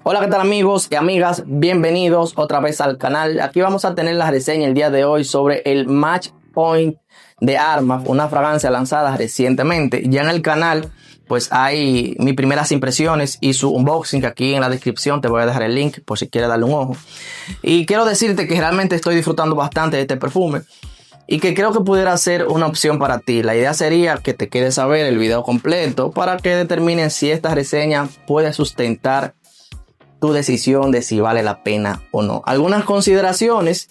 Hola, ¿qué tal amigos y amigas? Bienvenidos otra vez al canal. Aquí vamos a tener la reseña el día de hoy sobre el Match Point de Armaf, una fragancia lanzada recientemente. Ya en el canal pues hay mis primeras impresiones y su unboxing, que aquí en la descripción te voy a dejar el link por si quieres darle un ojo. Y quiero decirte que realmente estoy disfrutando bastante de este perfume y que creo que pudiera ser una opción para ti. La idea sería que te quedes a ver el video completo para que determines si esta reseña puede sustentar tu decisión de si vale la pena o no. Algunas consideraciones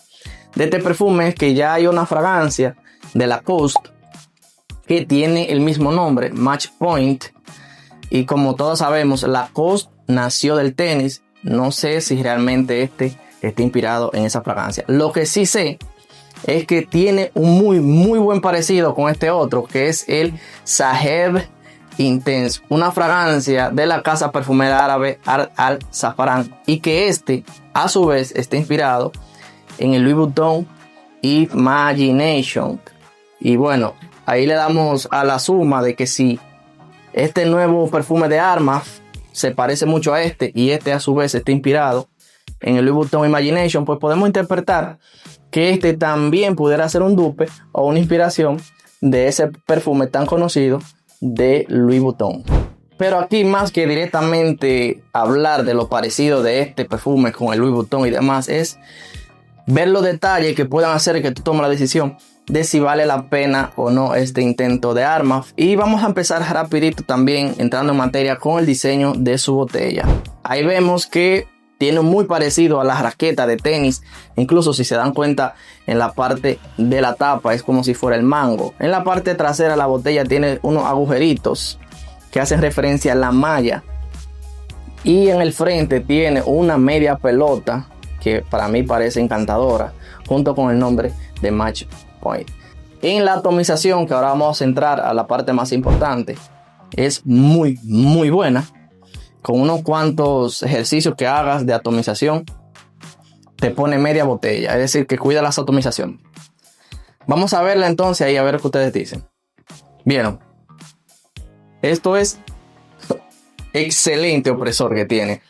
de este perfume es que ya hay una fragancia de Lacoste que tiene el mismo nombre, Match Point, y como todos sabemos, Lacoste nació del tenis. No sé si realmente este está inspirado en esa fragancia. Lo que sí sé es que tiene un muy buen parecido con este otro, que es el Saheb Intense, una fragancia de la casa perfumera árabe Al Safran, y que este a su vez está inspirado en el Louis Vuitton Imagination. Y bueno, ahí le damos a la suma de que si este nuevo perfume de Armaf se parece mucho a este y este a su vez está inspirado en el Louis Vuitton Imagination, pues podemos interpretar que este también pudiera ser un dupe o una inspiración de ese perfume tan conocido de Louis Vuitton. Pero aquí, más que directamente hablar de lo parecido de este perfume con el Louis Vuitton y demás, es ver los detalles que puedan hacer que tú tomes la decisión de si vale la pena o no este intento de Armaf. Y vamos a empezar rapidito también entrando en materia con el diseño de su botella. Ahí vemos que tiene muy parecido a la raqueta de tenis. Incluso si se dan cuenta, en la parte de la tapa es como si fuera el mango. En la parte trasera la botella tiene unos agujeritos que hacen referencia a la malla. Y en el frente tiene una media pelota que para mí parece encantadora, junto con el nombre de Match Point. En la atomización, que ahora vamos a entrar a la parte más importante, es muy buena. Con unos cuantos ejercicios que hagas de atomización, te pone media botella. Es decir, que cuida las atomizaciones. Vamos a verla entonces ahí, a ver qué ustedes dicen. Bien, esto es excelente opresor que tiene.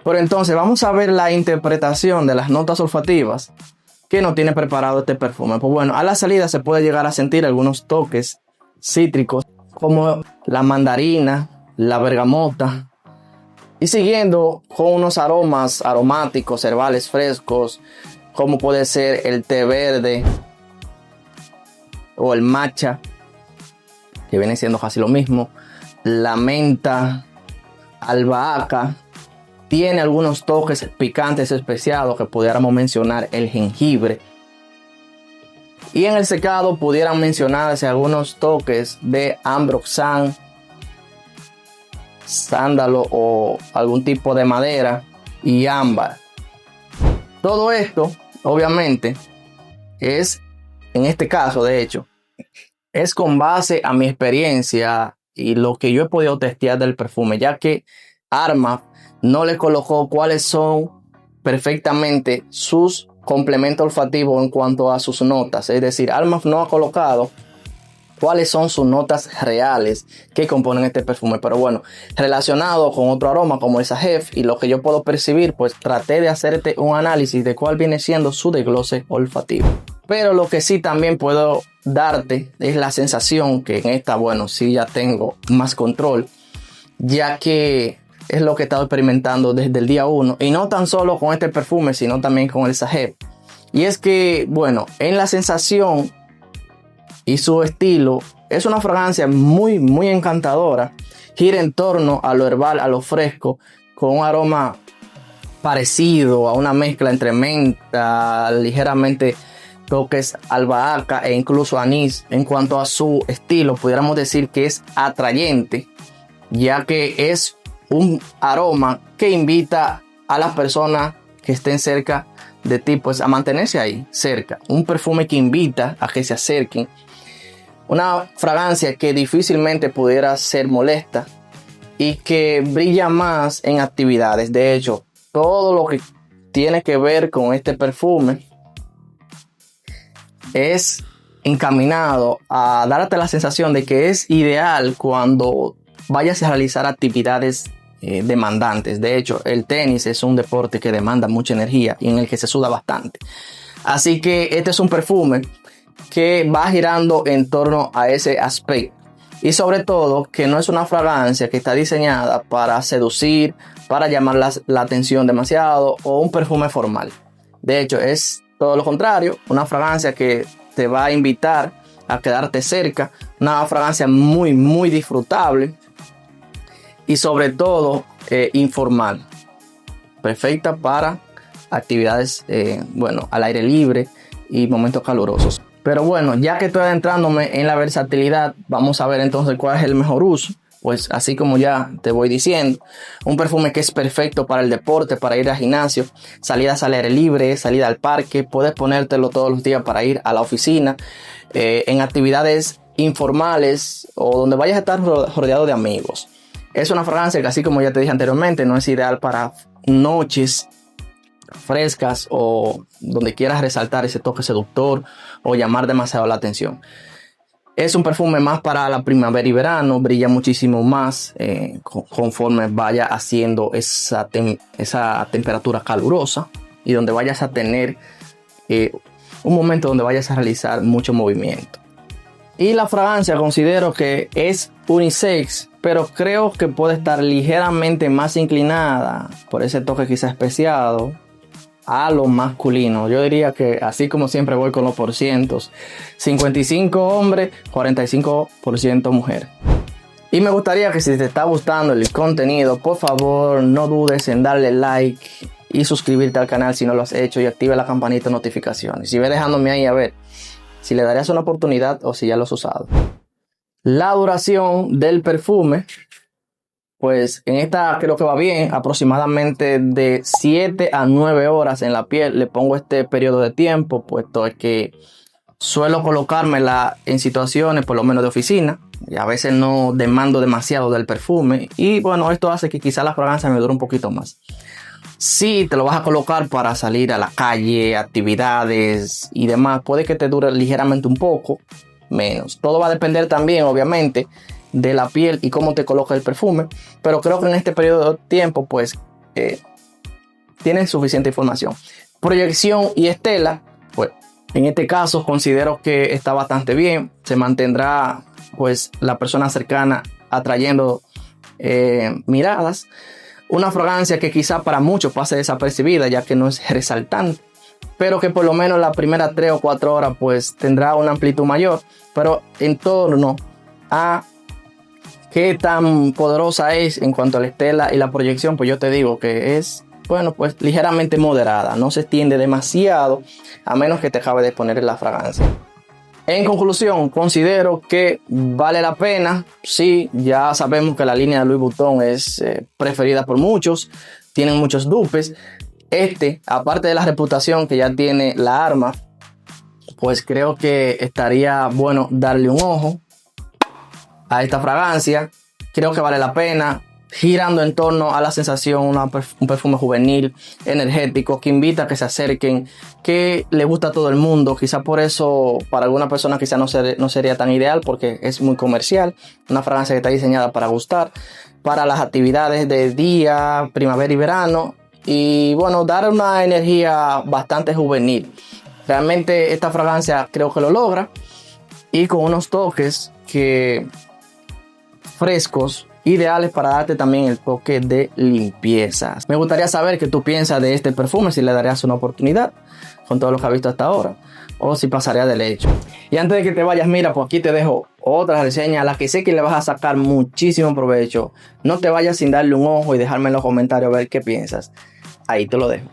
Pero entonces vamos a ver la interpretación de las notas olfativas que nos tiene preparado este perfume. Pues bueno, a la salida se puede llegar a sentir algunos toques cítricos como la mandarina, la bergamota. Y siguiendo con unos aromas aromáticos, herbales frescos, como puede ser el té verde o el matcha, que viene siendo casi lo mismo, la menta, albahaca. Tiene algunos toques picantes especiados que pudiéramos mencionar el jengibre. Y en el secado pudieran mencionarse algunos toques de ambroxan, sándalo o algún tipo de madera y ámbar. Todo esto obviamente es, en este caso de hecho, es con base a mi experiencia y lo que yo he podido testear del perfume, ya que Armaf no le colocó cuáles son perfectamente sus complementos olfativos en cuanto a sus notas. Es decir, Armaf no ha colocado cuáles son sus notas reales que componen este perfume. Pero bueno, relacionado con otro aroma como el Saheb y lo que yo puedo percibir, pues traté de hacerte un análisis de cuál viene siendo su desglose olfativo. Pero lo que sí también puedo darte es la sensación que en esta, bueno, sí ya tengo más control, ya que es lo que he estado experimentando desde el día 1. Y no tan solo con este perfume, sino también con el Saheb. Y es que, bueno, en la sensación y su estilo, es una fragancia muy encantadora. Gira en torno a lo herbal, a lo fresco, con un aroma parecido a una mezcla entre menta, ligeramente toques albahaca e incluso anís. En cuanto a su estilo, pudiéramos decir que es atrayente, ya que es un aroma que invita a las personas que estén cerca de ti, pues a mantenerse ahí cerca. Un perfume que invita a que se acerquen. Una fragancia que difícilmente pudiera ser molesta y que brilla más en actividades. De hecho, todo lo que tiene que ver con este perfume es encaminado a darte la sensación de que es ideal cuando vayas a realizar actividades demandantes. De hecho, el tenis es un deporte que demanda mucha energía y en el que se suda bastante. Así que este es un perfume que va girando en torno a ese aspecto. Y sobre todo que no es una fragancia que está diseñada para seducir, para llamar la atención demasiado, o un perfume formal. De hecho, es todo lo contrario, una fragancia que te va a invitar a quedarte cerca, una fragancia muy, muy disfrutable y sobre todo informal. Perfecta para actividades, al aire libre y momentos calurosos. Pero bueno, ya que estoy adentrándome en la versatilidad, vamos a ver entonces cuál es el mejor uso. Pues así como ya te voy diciendo, un perfume que es perfecto para el deporte, para ir al gimnasio, salidas al aire libre, salida al parque, puedes ponértelo todos los días para ir a la oficina, en actividades informales o donde vayas a estar rodeado de amigos. Es una fragancia que, así como ya te dije anteriormente, no es ideal para noches frescas o donde quieras resaltar ese toque seductor o llamar demasiado la atención. Es un perfume más para la primavera y verano, brilla muchísimo más conforme vaya haciendo esa temperatura calurosa y donde vayas a tener un momento donde vayas a realizar mucho movimiento. Y la fragancia considero que es unisex, pero creo que puede estar ligeramente más inclinada por ese toque quizá especiado a lo masculino. Yo diría que, así como siempre voy con los porcientos, 55 hombre, 45% mujer. Y me gustaría que, si te está gustando el contenido, por favor no dudes en darle like y suscribirte al canal si no lo has hecho, y activa la campanita de notificaciones. Y ve dejándome ahí a ver si le darías una oportunidad o si ya lo has usado. La duración del perfume, pues en esta creo que va bien, aproximadamente de 7 a 9 horas en la piel. Le pongo este periodo de tiempo, puesto que suelo colocármela en situaciones por lo menos de oficina, y a veces no demando demasiado del perfume, y bueno, esto hace que quizá la fragancia me dure un poquito más. Si te lo vas a colocar para salir a la calle, actividades y demás, puede que te dure ligeramente un poco menos. Todo va a depender también, obviamente, de la piel y cómo te coloca el perfume, pero creo que en este periodo de tiempo pues tienes suficiente información. Proyección y estela, pues en este caso considero que está bastante bien. Se mantendrá pues la persona cercana atrayendo miradas. Una fragancia que quizá para muchos pase desapercibida, ya que no es resaltante, pero que por lo menos las primeras 3 o 4 horas pues tendrá una amplitud mayor. Pero en torno a qué tan poderosa es en cuanto a la estela y la proyección, pues yo te digo que es, pues ligeramente moderada. No se extiende demasiado, a menos que te acabe de poner en la fragancia. En conclusión, considero que vale la pena. Sí, ya sabemos que la línea de Louis Vuitton es preferida por muchos. Tienen muchos dupes. Aparte de la reputación que ya tiene la arma, pues creo que estaría bueno darle un ojo a esta fragancia. Creo que vale la pena, girando en torno a la sensación, un perfume juvenil, energético, que invita a que se acerquen, que le gusta a todo el mundo. Quizá por eso para alguna persona quizá no sería tan ideal, porque es muy comercial. Una fragancia que está diseñada para gustar, para las actividades de día, primavera y verano, y bueno, dar una energía bastante juvenil. Realmente esta fragancia creo que lo logra, y con unos toques frescos, ideales para darte también el toque de limpieza. Me gustaría saber qué tú piensas de este perfume, si le darías una oportunidad con todo lo que has visto hasta ahora, o si pasaría del hecho. Y antes de que te vayas, mira, pues aquí te dejo otra reseña a la que sé que le vas a sacar muchísimo provecho. No te vayas sin darle un ojo y dejarme en los comentarios a ver qué piensas. Ahí te lo dejo.